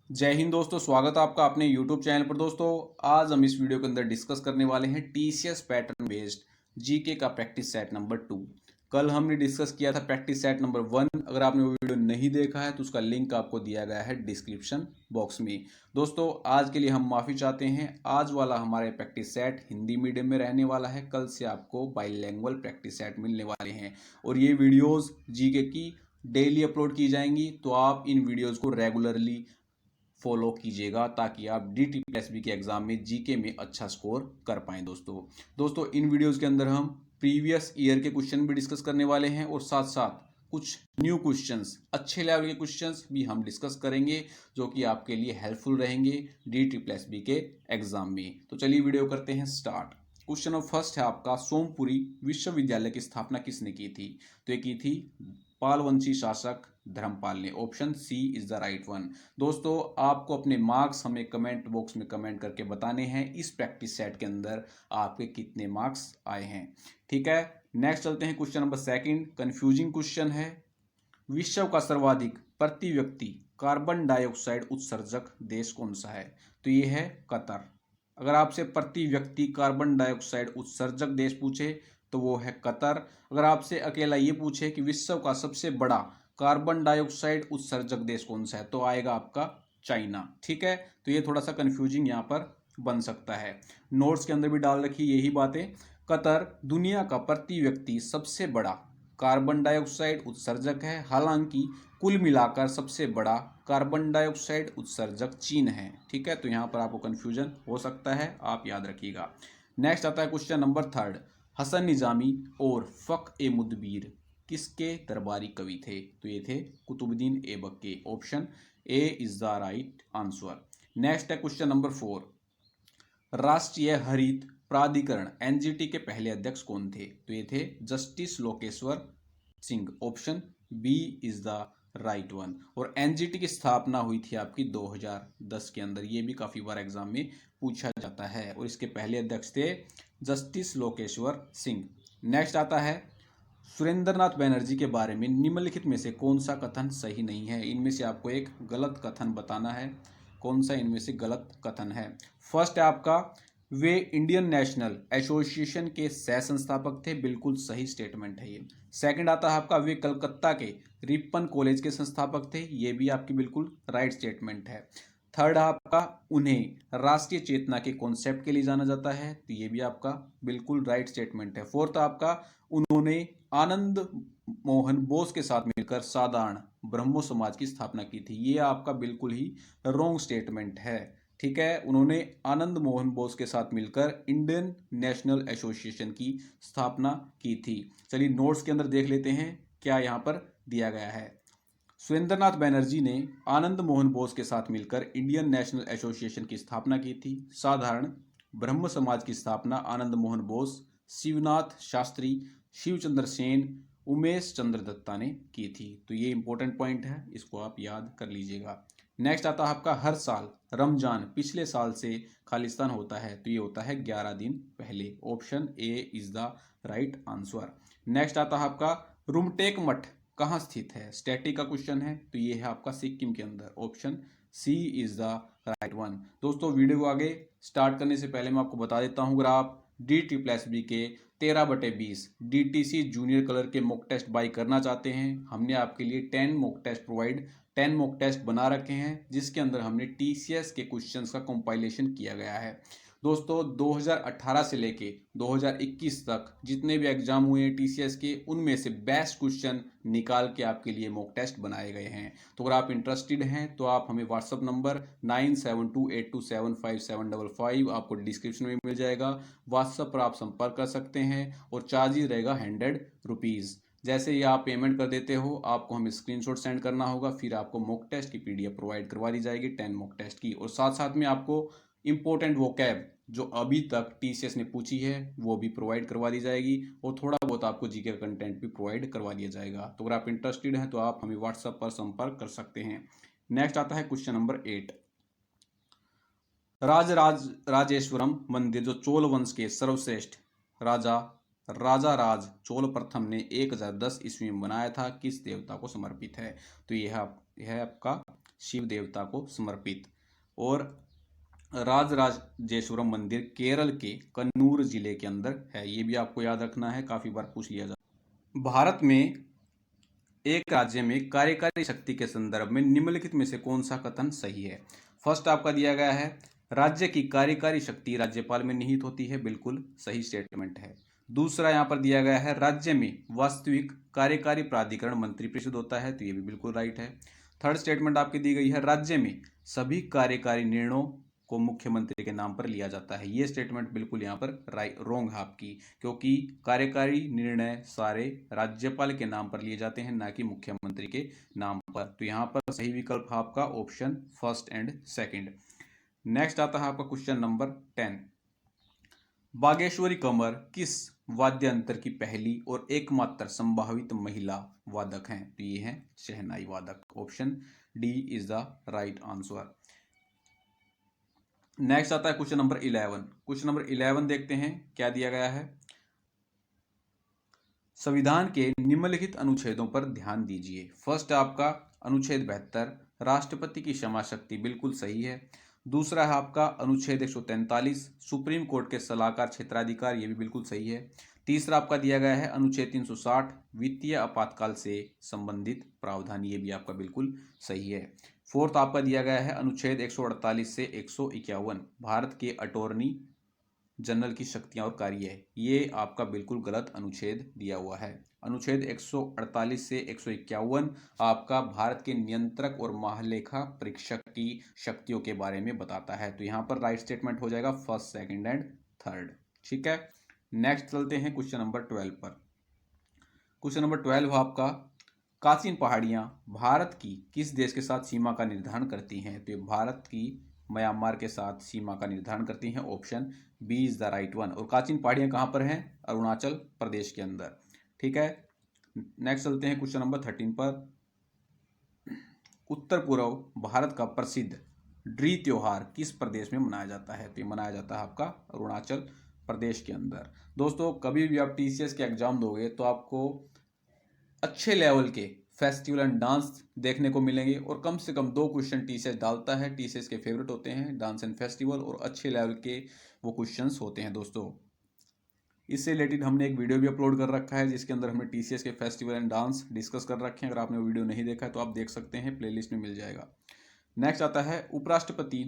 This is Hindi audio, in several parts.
जय हिंद दोस्तों, स्वागत है आपका अपने YouTube चैनल पर। दोस्तों आज हम इस वीडियो के अंदर डिस्कस करने वाले हैं TCS पैटर्न बेस्ड जीके का प्रैक्टिस सेट नंबर 2। कल हमने डिस्कस किया था प्रैक्टिस सेट नंबर 1। अगर आपने वो वीडियो नहीं देखा है तो उसका लिंक आपको दिया गया है डिस्क्रिप्शन बॉक्स में। दोस्तों आज के लिए हम माफ़ी चाहते हैं। आज वाला हमारे प्रैक्टिस सेट हिंदी मीडियम में रहने वाला है। कल से आपको बाईलैंग्वेज प्रैक्टिस सेट मिलने वाले हैं और ये वीडियोज़ जीके की डेली अपलोड की जाएंगी, तो आप इन वीडियोज़ को रेगुलरली फॉलो कीजिएगा ताकि आप DTPSB के एग्जाम में जीके में अच्छा स्कोर कर पाएं। दोस्तों इन वीडियोस के अंदर हम प्रीवियस ईयर के क्वेश्चन भी डिस्कस करने वाले हैं और साथ साथ कुछ न्यू क्वेश्चंस, अच्छे लेवल के क्वेश्चंस भी हम डिस्कस करेंगे जो कि आपके लिए हेल्पफुल रहेंगे DTPSB के एग्जाम में। तो चलिए वीडियो करते हैं स्टार्ट। क्वेश्चन नंबर फर्स्ट है आपका, सोमपुरी विश्वविद्यालय की स्थापना किसने की थी? तो ये की थी पालवंशी शासक धर्मपाल ने। Option C is the right one. दोस्तों आपको अपने मार्क्स हमें कमेंट बॉक्स में कमेंट करके बताने हैं इस प्रैक्टिस सेट के अंदर आपके कितने मार्क्स आए हैं। ठीक है, नेक्स्ट चलते हैं question number second. Confusing question है, विश्व का सर्वाधिक प्रति व्यक्ति कार्बन डाइऑक्साइड उत्सर्जक देश कौन सा है? तो ये है कतर। अगर आपसे प्रति व्यक्ति कार्बन डाइऑक्साइड उत्सर्जक देश पूछे तो वो है कतर। अगर आपसे अकेला ये पूछे कि विश्व का सबसे बड़ा कार्बन डाइऑक्साइड उत्सर्जक देश कौन सा है तो आएगा आपका चाइना। ठीक है, तो ये थोड़ा सा कंफ्यूजिंग यहाँ पर बन सकता है। नोट्स के अंदर भी डाल रखी यही बातें। कतर दुनिया का प्रति व्यक्ति सबसे बड़ा कार्बन डाइऑक्साइड उत्सर्जक है, हालांकि कुल मिलाकर सबसे बड़ा कार्बन डाइऑक्साइड उत्सर्जक चीन है। ठीक है, तो यहाँ पर आपको कंफ्यूजन हो सकता है, आप याद रखिएगा। नेक्स्ट आता है question number third, Hasan Nizami और फख ए मुदबीर किसके दरबारी कवि थे? तो ये थे कुतुबुद्दीन ऐबक के। Option A is the right answer. Next है क्वेश्चन नंबर फोर, राष्ट्रीय हरित प्राधिकरण एनजीटी के पहले अध्यक्ष कौन थे? तो ये थे justice Lokeshwar Singh. Option B is the right one. और एनजीटी की स्थापना हुई थी आपकी 2010 के अंदर। ये भी काफी बार एग्जाम में पूछा जाता है और इसके पहले अध्यक्ष थे जस्टिस लोकेश्वर सिंह। नेक्स्ट आता है, सुरेंद्रनाथ बैनर्जी के बारे में निम्नलिखित में से कौन सा कथन सही नहीं है? इनमें से आपको एक गलत कथन बताना है। कौन सा इनमें से गलत कथन है? फर्स्ट है आपका, वे इंडियन नेशनल एसोसिएशन के सह संस्थापक थे। बिल्कुल सही स्टेटमेंट है ये। सेकंड आता है आपका, वे कलकत्ता के रिपन कॉलेज के संस्थापक थे। ये भी आपकी बिल्कुल राइट स्टेटमेंट है। थर्ड आपका, उन्हें राष्ट्रीय चेतना के कॉन्सेप्ट के लिए जाना जाता है। तो ये भी आपका बिल्कुल राइट स्टेटमेंट है। फोर्थ आपका, उन्होंने आनंद मोहन बोस के साथ मिलकर साधारण ब्रह्मो समाज की स्थापना की थी। ये आपका बिल्कुल ही रॉन्ग स्टेटमेंट है। ठीक है, उन्होंने आनंद मोहन बोस के साथ मिलकर इंडियन नेशनल एसोसिएशन की स्थापना की थी। चलिए नोट्स के अंदर देख लेते हैं क्या यहाँ पर दिया गया है। सुरेंद्रनाथ बैनर्जी ने आनंद मोहन बोस के साथ मिलकर इंडियन नेशनल एसोसिएशन की स्थापना की थी। साधारण ब्रह्म समाज की स्थापना आनंद मोहन बोस, शिवनाथ शास्त्री, शिवचंद्र सेन, उमेश चंद्र दत्ता ने की थी। तो ये इंपॉर्टेंट पॉइंट है, इसको आप याद कर लीजिएगा। नेक्स्ट आता है आपका, हर साल रमजान पिछले साल से खालिस्तान होता है। तो ये होता है 11 दिन पहले। Option A is the right answer. Next आता है आपका, रुमटेक मठ कहाँ स्थित है? स्टैटिक का क्वेश्चन है, तो ये है आपका सिक्किम के अंदर। Option C is the right one. दोस्तों वीडियो को आगे स्टार्ट करने से पहले मैं आपको बता देता हूँ, अगर आप DTPSB के 13/20 DTC जूनियर कलर के मॉक टेस्ट बाई करना चाहते हैं, हमने आपके लिए 10 मॉक टेस्ट बना रखे हैं जिसके अंदर हमने TCS के क्वेश्चंस का कंपाइलेशन किया गया है। दोस्तों 2018 से लेके 2021 तक जितने भी एग्जाम हुए हैं TCS के, उनमें से बेस्ट क्वेश्चन निकाल के आपके लिए मॉक टेस्ट बनाए गए हैं। तो अगर आप इंटरेस्टेड हैं तो आप हमें व्हाट्सअप नंबर 9728275755 आपको डिस्क्रिप्शन में मिल जाएगा। व्हाट्सअप पर आप संपर्क कर सकते हैं और चार्जेस रहेगा 100 रुपीज़। जैसे ही आप पेमेंट कर देते हो आपको हमें स्क्रीनशॉट सेंड करना होगा, फिर आपको मॉक टेस्ट की PDF प्रोवाइड करवा दी जाएगी 10 मॉक टेस्ट की। और साथ साथ में आपको इंपॉर्टेंट वोकैब जो अभी तक TCS ने पूछी है वो भी प्रोवाइड करवा दी जाएगी और थोड़ा बहुत आपको जीके का कंटेंट भी प्रोवाइड करवा दिया जाएगा। तो अगर आप इंटरेस्टेड हैं तो आप हमें व्हाट्सएप पर संपर्क कर सकते हैं। नेक्स्ट आता है क्वेश्चन नंबर 8, राजराजेश्वरम मंदिर जो चोल वंश के सर्वश्रेष्ठ राजा राजा राज चोल प्रथम ने 1010 ईस्वी में बनाया था, किस देवता को समर्पित है? तो यह है आपका शिव देवता को समर्पित। और राजराजेश्वरम मंदिर केरल के कन्नूर जिले के अंदर है। ये भी आपको याद रखना है, काफी बार पूछ लिया जाता है। भारत में एक राज्य में कार्यकारी शक्ति के संदर्भ में निम्नलिखित में से कौन सा कथन सही है? फर्स्ट आपका दिया गया है, राज्य की कार्यकारी शक्ति राज्यपाल में निहित होती है, बिल्कुल सही स्टेटमेंट है। दूसरा यहां पर दिया गया है, राज्य में वास्तविक कार्यकारी प्राधिकरण मंत्रिपरिषद होता है, तो ये भी बिल्कुल राइट है। थर्ड स्टेटमेंट आपकी दी गई है, राज्य में सभी कार्यकारी निर्णयों को मुख्यमंत्री के नाम पर लिया जाता है। ये स्टेटमेंट बिल्कुल यहाँ पर राइट रॉन्ग है आपकी, क्योंकि कार्यकारी निर्णय सारे राज्यपाल के नाम पर लिए जाते हैं, ना कि मुख्यमंत्री के नाम पर। तो यहाँ पर सही विकल्प है आपका option first and second. Next आता है आपका क्वेश्चन नंबर 10। बागेश्वरी कमर किस वाद्यंत्र की पहली और एकमात्र संभावित महिला वादक हैं? तो ये है शहनाई वादक। Option D is the right answer. Next आता है क्वेश्चन नंबर 11। क्वेश्चन नंबर 11 देखते हैं क्या दिया गया है। संविधान के निम्नलिखित अनुच्छेदों पर ध्यान दीजिए। फर्स्ट आपका अनुच्छेद 72, राष्ट्रपति की क्षमा शक्ति, बिल्कुल सही है। दूसरा है आपका अनुच्छेद 143, सुप्रीम कोर्ट के सलाहकार क्षेत्राधिकार, ये भी बिल्कुल सही है। तीसरा आपका दिया गया है अनुच्छेद 360, वित्तीय आपातकाल से संबंधित प्रावधान, ये भी आपका बिल्कुल सही है। फोर्थ आपका दिया गया है अनुच्छेद 148 से 151, भारत के अटॉर्नी जनरल की शक्तियां और कार्य, ये आपका बिल्कुल गलत अनुच्छेद दिया हुआ है। अनुच्छेद 148 से 151 आपका भारत के नियंत्रक और महालेखा परीक्षक की शक्तियों के बारे में बताता है। तो यहाँ पर राइट स्टेटमेंट हो जाएगा फर्स्ट, सेकंड एंड थर्ड। ठीक है, नेक्स्ट चलते हैं क्वेश्चन नंबर 12 पर। क्वेश्चन नंबर 12 आपका, काचिन पहाड़ियां भारत की किस देश के साथ सीमा का निर्धारण करती हैं? तो ये भारत की म्यांमार के साथ सीमा का निर्धारण करती हैं। Option B is the right one. और काचिन पहाड़ियां कहां पर हैं? अरुणाचल प्रदेश के अंदर। ठीक है, नेक्स्ट चलते हैं क्वेश्चन नंबर 13 पर। उत्तर पूर्व भारत का प्रसिद्ध ड्री त्योहार किस प्रदेश में मनाया जाता है? तो ये मनाया जाता है आपका अरुणाचल प्रदेश के अंदर। दोस्तों, कभी भी आप टीसीएस के एग्जाम दोगे तो आपको अच्छे लेवल के फेस्टिवल एंड डांस देखने को मिलेंगे, और कम से कम 2 क्वेश्चन टीसीएस डालता है। टीसीएस के फेवरेट होते हैं डांस एंड फेस्टिवल, और अच्छे लेवल के वो क्वेश्चंस होते हैं। दोस्तों, इससे रिलेटेड हमने एक वीडियो भी अपलोड कर रखा है, जिसके अंदर हमने टीसीएस के फेस्टिवल एंड डांस डिस्कस कर रखे हैं। अगर आपने वो वीडियो नहीं देखा है तो आप देख सकते हैं, प्लेलिस्ट में मिल जाएगा। नेक्स्ट आता है, उपराष्ट्रपति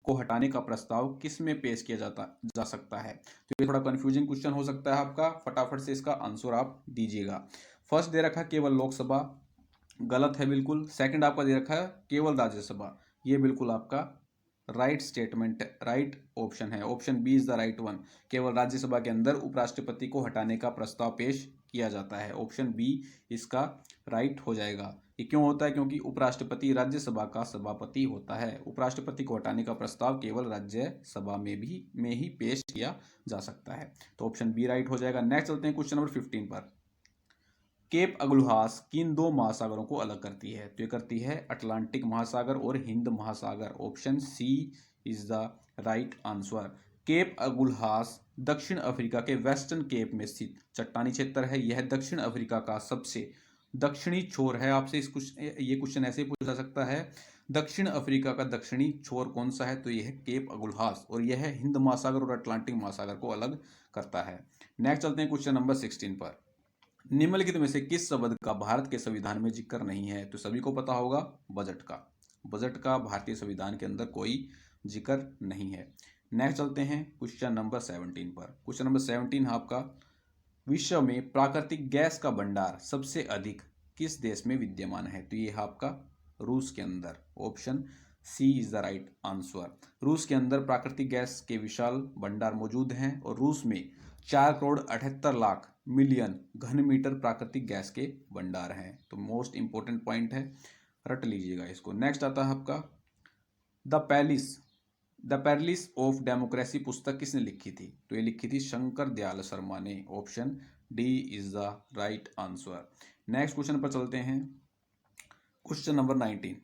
को हटाने का प्रस्ताव किस में पेश किया जा सकता है? तो ये थोड़ा कंफ्यूजिंग क्वेश्चन हो सकता है आपका, फटाफट से इसका आंसर आप दीजिएगा। फर्स्ट दे रखा है केवल लोकसभा, गलत है बिल्कुल। सेकंड आपका दे रखा है केवल राज्यसभा, ये बिल्कुल आपका राइट स्टेटमेंट, राइट ऑप्शन है। Option B is the right one. केवल राज्यसभा के अंदर उपराष्ट्रपति को हटाने का प्रस्ताव पेश किया जाता है। ऑप्शन बी इसका राइट हो जाएगा। ये क्यों होता है? क्योंकि उपराष्ट्रपति राज्यसभा का सभापति होता है। उपराष्ट्रपति को हटाने का प्रस्ताव केवल राज्यसभा में ही पेश किया जा सकता है। तो ऑप्शन बी राइट हो जाएगा। नेक्स्ट चलते हैं क्वेश्चन नंबर 15 पर। केप अगुल्हास किन 2 महासागरों को अलग करती है? तो ये करती है अटलांटिक महासागर और हिंद महासागर। Option C is the right answer. Cape Agulhas दक्षिण अफ्रीका के वेस्टर्न केप में स्थित चट्टानी क्षेत्र है। यह दक्षिण अफ्रीका का सबसे दक्षिणी छोर है। आपसे ये क्वेश्चन ऐसे पूछा जा सकता है, दक्षिण अफ्रीका का दक्षिणी छोर कौन सा है? तो यह है केप अगुल्हास, और यह हिंद महासागर और अटलांटिक महासागर को अलग करता है। नेक्स्ट चलते हैं क्वेश्चन नंबर 16 पर। निम्नलिखित में से किस शब्द का भारत के संविधान में जिक्र नहीं है? तो सभी को पता होगा, बजट का। बजट का भारतीय संविधान के अंदर कोई जिक्र नहीं है। नेक्स्ट चलते हैं क्वेश्चन नंबर 17 पर। क्वेश्चन नंबर 17 आपका, विश्व में प्राकृतिक गैस का भंडार सबसे अधिक किस देश में विद्यमान है? तो ये है आपका रूस के अंदर। Option C is the right answer. रूस के अंदर प्राकृतिक गैस के विशाल भंडार मौजूद हैं, और रूस में 4,78,00,000,000 घन मीटर प्राकृतिक गैस के भंडार हैं। तो मोस्ट इंपोर्टेंट पॉइंट है, रट लीजिएगा इसको। नेक्स्ट आता है आपका, द पैरलिस ऑफ डेमोक्रेसी पुस्तक किसने लिखी थी? तो ये लिखी थी शंकर दयाल शर्मा ने। Option D is the right answer. Next question पर चलते हैं, क्वेश्चन नंबर 19।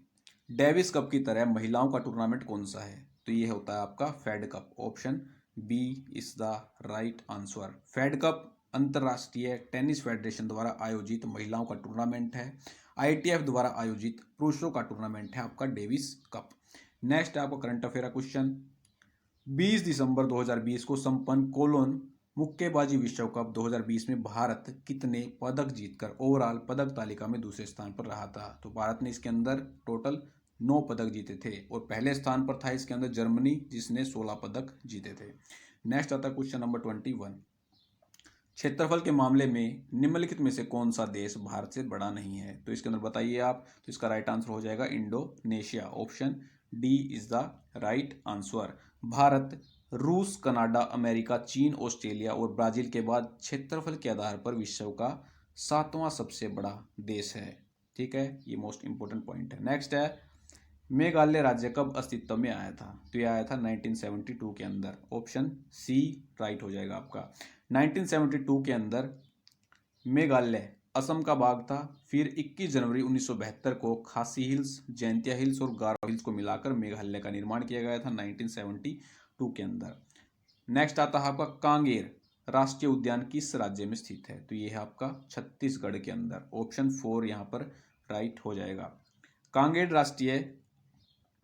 डेविस कप की तरह महिलाओं का टूर्नामेंट कौन सा है? तो ये होता है आपका Fed Cup. Option B is the right answer. Fed Cup अंतरराष्ट्रीय टेनिस फेडरेशन द्वारा आयोजित महिलाओं का टूर्नामेंट है। आईटीएफ द्वारा आयोजित पुरुषों का टूर्नामेंट है आपका डेविस कप। नेक्स्ट है आपका करंट अफेयर क्वेश्चन। 20 दिसंबर 2020 को संपन्न कोलोन मुक्केबाजी विश्व कप 2020 में भारत कितने पदक जीतकर ओवरऑल पदक तालिका में दूसरे स्थान पर रहा था? तो भारत ने इसके अंदर टोटल 9 पदक जीते थे और पहले स्थान पर था इसके अंदर जर्मनी जिसने 16 पदक जीते थे। नेक्स्ट आता है क्वेश्चन नंबर 21। क्षेत्रफल के मामले में निम्नलिखित में से कौन सा देश भारत से बड़ा नहीं है? तो इसके अंदर बताइए आप। तो इसका राइट आंसर हो जाएगा Indonesia. Option D is the right answer. Bharat रूस, कनाडा, अमेरिका, चीन, ऑस्ट्रेलिया और ब्राजील के बाद क्षेत्रफल के आधार पर विश्व का 7वां सबसे बड़ा देश है। ठीक है, ये मोस्ट इंपोर्टेंट पॉइंट है। नेक्स्ट है मेघालय राज्य कब अस्तित्व में आया था? तो ये आया था 1972 के अंदर। ऑप्शन सी राइट हो जाएगा आपका। 1972 के अंदर मेघालय असम का भाग था। फिर 21 जनवरी 1972 को खासी हिल्स, जैंतिया हिल्स और गारो हिल्स को मिलाकर मेघालय का निर्माण किया गया था 1972 के अंदर। नेक्स्ट आता है आपका कांगेर राष्ट्रीय उद्यान किस राज्य में स्थित है? तो ये है आपका छत्तीसगढ़ के अंदर। ऑप्शन 4 यहाँ पर राइट हो जाएगा।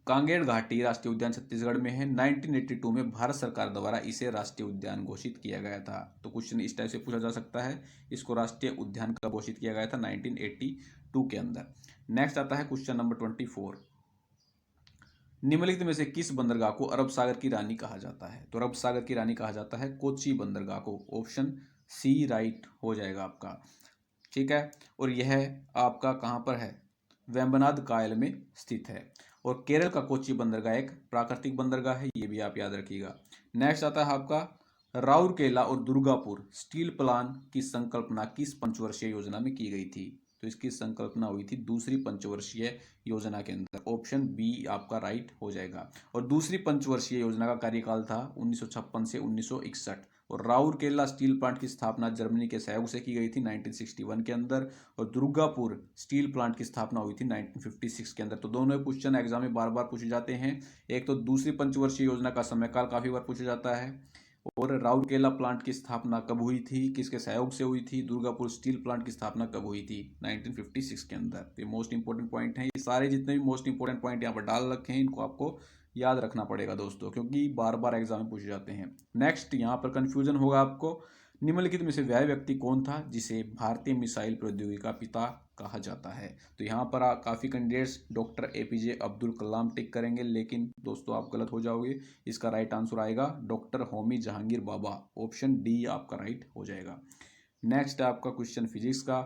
कांगेर घाटी राष्ट्रीय उद्यान छत्तीसगढ़ में है। 1982 में भारत सरकार द्वारा इसे राष्ट्रीय उद्यान घोषित किया गया था। तो क्वेश्चन इस टाइप से पूछा जा सकता है, इसको राष्ट्रीय उद्यान कब घोषित किया गया था? 1982 के अंदर। नेक्स्ट आता है क्वेश्चन नंबर 24। निम्नलिखित में से किस बंदरगाह को अरब सागर की रानी कहा जाता है? तो अरब सागर की रानी कहा जाता है कोच्चि बंदरगाह को। ऑप्शन सी राइट हो जाएगा आपका। ठीक है, और यह आपका कहाँ पर है? वेम्बनाड कायल में स्थित है। और केरल का कोच्चि बंदरगाह एक प्राकृतिक बंदरगाह है, ये भी आप याद रखिएगा। नेक्स्ट आता है आपका राउरकेला और दुर्गापुर स्टील प्लांट की संकल्पना किस पंचवर्षीय योजना में की गई थी? तो इसकी संकल्पना हुई थी दूसरी पंचवर्षीय योजना के अंदर। ऑप्शन बी आपका राइट हो जाएगा। और दूसरी पंचवर्षीय योजना का कार्यकाल था 1956 से 1961। और राउरकेला स्टील प्लांट की स्थापना जर्मनी के सहयोग से की गई थी 1961 के अंदर। और दुर्गापुर स्टील प्लांट की स्थापना हुई थी 1956 के अंदर। तो दोनों क्वेश्चन एग्जाम में बार बार पूछे जाते हैं। एक तो दूसरी पंचवर्षीय योजना का समयकाल काफी बार पूछा जाता है, और राउरकेला प्लांट की स्थापना कब हुई थी, किसके सहयोग से हुई थी, दुर्गापुर स्टील प्लांट की स्थापना कब हुई थी 1956 के अंदर। ये मोस्ट इंपोर्टेंट पॉइंट है। ये सारे जितने भी मोस्ट इंपोर्टेंट पॉइंट यहाँ पर डाल रखे हैं, इनको आपको याद रखना पड़ेगा दोस्तों, क्योंकि बार बार एग्जाम में पूछे जाते हैं। नेक्स्ट यहाँ पर कंफ्यूजन होगा आपको। निम्नलिखित में से वह व्यक्ति कौन था जिसे भारतीय मिसाइल प्रौद्योगिकी का पिता कहा जाता है? तो यहाँ पर काफ़ी candidates doctor APJ Abdul Kalam टिक करेंगे, लेकिन दोस्तों आप गलत हो जाओगे। इसका राइट आंसर आएगा doctor Homi Jehangir Bhabha. Option D आपका राइट हो जाएगा। नेक्स्ट है आपका क्वेश्चन फिजिक्स का।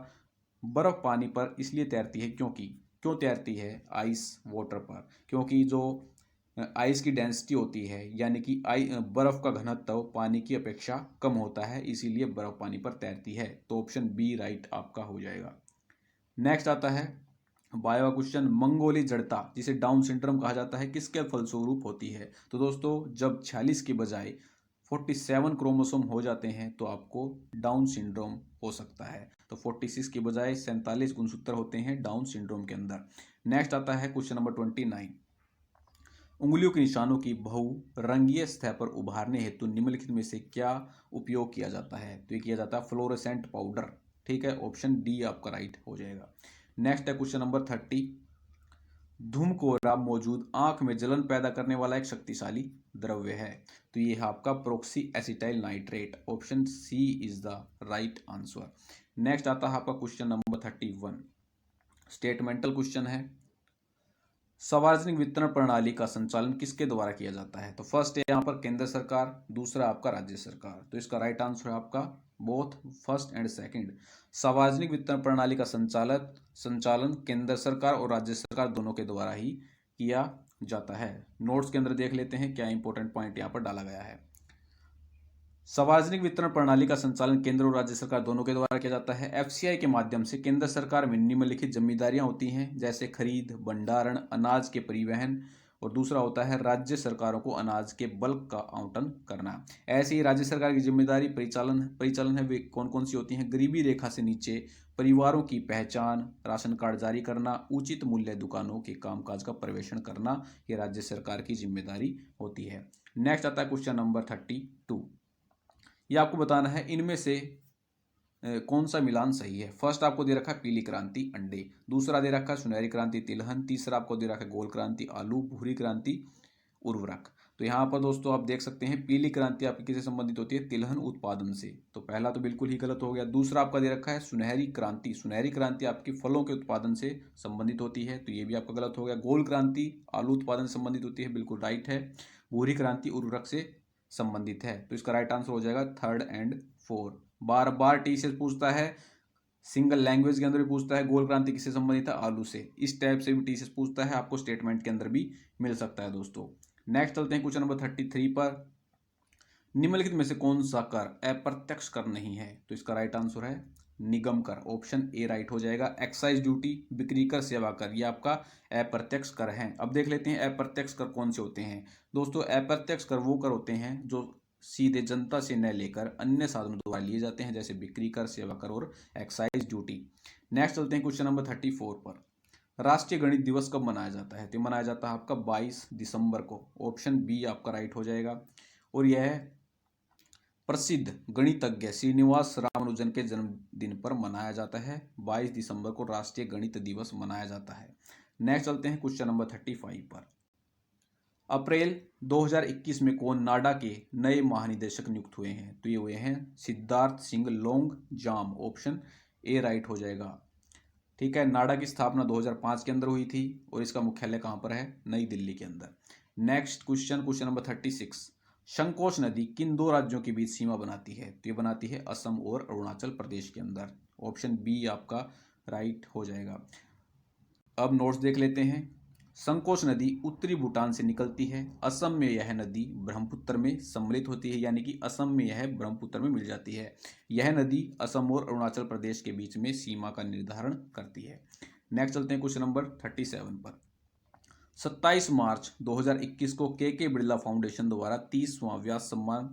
बर्फ पानी पर इसलिए तैरती है क्यों तैरती है आइस वाटर पर? क्योंकि जो आइस की डेंसिटी होती है, यानी कि बर्फ का घनत्व पानी की अपेक्षा कम होता है, इसीलिए बर्फ पानी पर तैरती है। तो ऑप्शन बी राइट आपका हो जाएगा। नेक्स्ट आता है बायो क्वेश्चन। मंगोली जड़ता जिसे डाउन सिंड्रोम कहा जाता है किसके फलस्वरूप होती है? तो दोस्तों जब 46 के बजाय 47 क्रोमोसोम हो जाते हैं तो आपको डाउन सिंड्रोम हो सकता है। तो 46 के बजाय 47 गुणसूत्र होते हैं डाउन सिंड्रोम के अंदर। नेक्स्ट आता है क्वेश्चन नंबर 29। उंगलियों के निशानों की बहुरंगीय सतह पर उभारने हेतु निम्नलिखित में से क्या उपयोग किया जाता है? तो ये किया जाता है फ्लोरोसेंट पाउडर। ठीक है, ऑप्शन डी आपका राइट हो जाएगा। नेक्स्ट है क्वेश्चन नंबर 30। धूमकोरा मौजूद आंख में जलन पैदा करने वाला एक शक्तिशाली द्रव्य है। तो ये है आपका peroxy acetyl nitrate. Option C is the right answer. Next आता है आपका क्वेश्चन नंबर 31। स्टेटमेंटल क्वेश्चन है। सार्वजनिक वितरण प्रणाली का संचालन किसके द्वारा किया जाता है? तो फर्स्ट है यहाँ पर केंद्र सरकार, दूसरा आपका राज्य सरकार। तो इसका राइट आंसर है आपका बोथ फर्स्ट एंड सेकंड। सार्वजनिक वितरण प्रणाली का संचालन केंद्र सरकार और राज्य सरकार दोनों के द्वारा ही किया जाता है। नोट्स के अंदर देख लेते हैं क्या इंपॉर्टेंट पॉइंट यहाँ पर डाला गया है। सार्वजनिक वितरण प्रणाली का संचालन केंद्र और राज्य सरकार दोनों के द्वारा किया जाता है। एफसीआई के माध्यम से केंद्र सरकार में निम्नलिखित जिम्मेदारियां होती हैं, जैसे खरीद, भंडारण, अनाज के परिवहन, और दूसरा होता है राज्य सरकारों को अनाज के बल्क का आवंटन करना। ऐसे ही राज्य सरकार की जिम्मेदारी परिचालन है, वे कौन कौन सी होती हैं? गरीबी रेखा से नीचे परिवारों की पहचान, राशन कार्ड जारी करना, उचित मूल्य दुकानों के कामकाज का पर्यवेक्षण करना, ये राज्य सरकार की जिम्मेदारी होती है। नेक्स्ट आता है क्वेश्चन नंबर 32। ये आपको बताना है इनमें से कौन सा मिलान सही है। फर्स्ट आपको दे रखा है पीली क्रांति अंडे, दूसरा दे रखा है सुनहरी क्रांति तिलहन, तीसरा आपको दे रखा है गोल क्रांति आलू, भूरी क्रांति उर्वरक। तो यहाँ पर दोस्तों आप देख सकते हैं पीली क्रांति आपकी किससे संबंधित होती है, तिलहन उत्पादन से। तो पहला तो बिल्कुल ही गलत हो गया। दूसरा आपका दे रखा है सुनहरी क्रांति, सुनहरी क्रांति आपकी फलों के उत्पादन से संबंधित होती है, तो ये भी आपका गलत हो गया। गोल क्रांति आलू उत्पादन से संबंधित होती है, बिल्कुल राइट है। भूरी क्रांति उर्वरक से संबंधित है, तो इसका राइट आंसर हो जाएगा 3rd and 4। Bar bar TCS पूछता है, सिंगल लैंग्वेज के अंदर भी पूछता है गोल क्रांति किससे संबंधित है, आलू से। इस टाइप से भी टीसीएस पूछता है, आपको स्टेटमेंट के अंदर भी मिल सकता है दोस्तों। नेक्स्ट चलते हैं क्वेश्चन नंबर 33 पर। निम्नलिखित में से कौन सा कर अप्रत्यक्ष कर नहीं है, तो इसका राइट आंसर है निगम कर, ऑप्शन ए राइट हो जाएगा। एक्साइज ड्यूटी, बिक्री कर, सेवा कर, ये आपका अप्रत्यक्ष कर है। अब देख लेते हैं अप्रत्यक्ष कर कौन से होते हैं। दोस्तों अप्रत्यक्ष कर वो कर होते हैं जो सीधे जनता से न लेकर अन्य साधनों द्वारा लिए जाते हैं, जैसे बिक्री कर, सेवा कर और एक्साइज ड्यूटी। नेक्स्ट चलते हैं क्वेश्चन नंबर 34 पर। राष्ट्रीय गणित दिवस कब मनाया जाता है, तो मनाया जाता है आपका 22 दिसंबर को, ऑप्शन बी आपका राइट हो जाएगा। और यह प्रसिद्ध गणितज्ञ श्रीनिवास रामानुजन के जन्मदिन पर मनाया जाता है। 22 दिसंबर को राष्ट्रीय गणित दिवस मनाया जाता है। नेक्स्ट चलते हैं क्वेश्चन नंबर 35 पर। अप्रैल 2021 में कौन नाडा के नए महानिदेशक नियुक्त हुए हैं, तो ये हुए हैं Siddharth Singh Longjam, option A right हो जाएगा। ठीक है, नाडा की स्थापना 2005 के अंदर हुई थी और इसका मुख्यालय कहाँ पर है, नई दिल्ली के अंदर। Next question number 36। संकोच नदी किन दो राज्यों के बीच सीमा बनाती है, तो ये बनाती है असम और अरुणाचल प्रदेश के अंदर, ऑप्शन बी आपका राइट हो जाएगा। अब नोट्स देख लेते हैं। संकोच नदी उत्तरी भूटान से निकलती है, असम में यह नदी ब्रह्मपुत्र में सम्मिलित होती है, यानी कि असम में यह ब्रह्मपुत्र में मिल जाती है। यह नदी असम और अरुणाचल प्रदेश के बीच में सीमा का निर्धारण करती है। नेक्स्ट चलते हैं क्वेश्चन नंबर 37 पर। 27 मार्च 2021 को के बिरला फाउंडेशन द्वारा 30वां व्यास सम्मान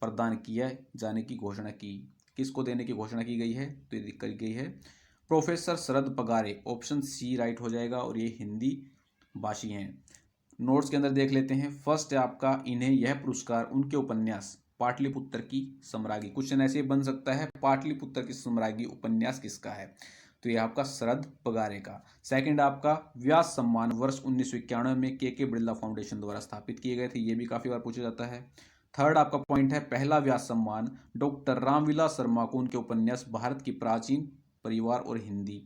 प्रदान किया जाने की घोषणा की, किसको देने की घोषणा की गई है, तो ये करी गई है प्रोफेसर शरद पगारे, ऑप्शन सी राइट हो जाएगा। और ये हिंदी भाषी हैं। नोट्स के अंदर देख लेते हैं। फर्स्ट है आपका, इन्हें यह पुरस्कार उनके उपन्यास पाटलिपुत्र की सम्राज्ञी, क्वेश्चन ऐसे बन सकता है पाटलिपुत्र की सम्राज्ञी उपन्यास किसका है, तो ये आपका शरद पगारे का। सेकंड आपका व्यास सम्मान वर्ष 1991 में के बिरला फाउंडेशन द्वारा स्थापित किए गए थे, ये भी काफी बार पूछा जाता है। थर्ड आपका पॉइंट है पहला व्यास सम्मान डॉक्टर रामविलास शर्मा को उनके उपन्यास भारत की प्राचीन परिवार और हिंदी,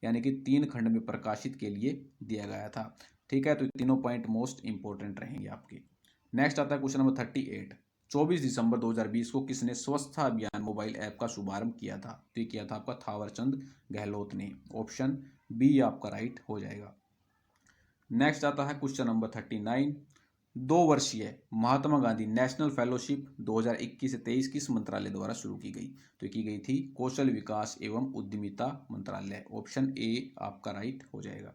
यानी कि 3 खंड में प्रकाशित के लिए दिया गया था। ठीक है, तो तीनों पॉइंट मोस्ट इंपॉर्टेंट रहेंगे आपके। नेक्स्ट आता है क्वेश्चन नंबर 38। 24 दिसंबर 2020 को किसने स्वच्छता अभियान मोबाइल ऐप का शुभारंभ किया था, तो ये किया था आपका थावरचंद गहलोत ने, ऑप्शन बी आपका राइट हो जाएगा। नेक्स्ट आता है क्वेश्चन नंबर 39। 2 वर्षीय महात्मा गांधी नेशनल फेलोशिप 2021 से 23 किस मंत्रालय द्वारा शुरू की गई, तो की गई थी कौशल विकास एवं उद्यमिता मंत्रालय, ऑप्शन ए आपका राइट हो जाएगा।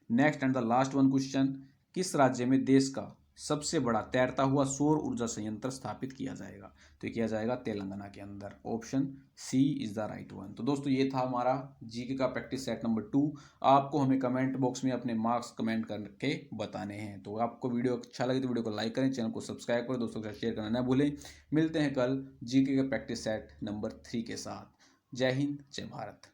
Next and the last one question. किस राज्य में देश का सबसे बड़ा तैरता हुआ सौर ऊर्जा संयंत्र स्थापित किया जाएगा, तो किया जाएगा तेलंगाना के अंदर, option C is the right one. तो दोस्तों ये था हमारा जीके का प्रैक्टिस सेट नंबर 2। आपको हमें कमेंट बॉक्स में अपने मार्क्स कमेंट करके बताने हैं। तो आपको वीडियो अच्छा लगे तो वीडियो को लाइक करें, चैनल को सब्सक्राइब करें, दोस्तों के साथ शेयर करना न भूलें। मिलते हैं कल जीके का प्रैक्टिस सेट नंबर 3 के साथ। जय हिंद, जय भारत।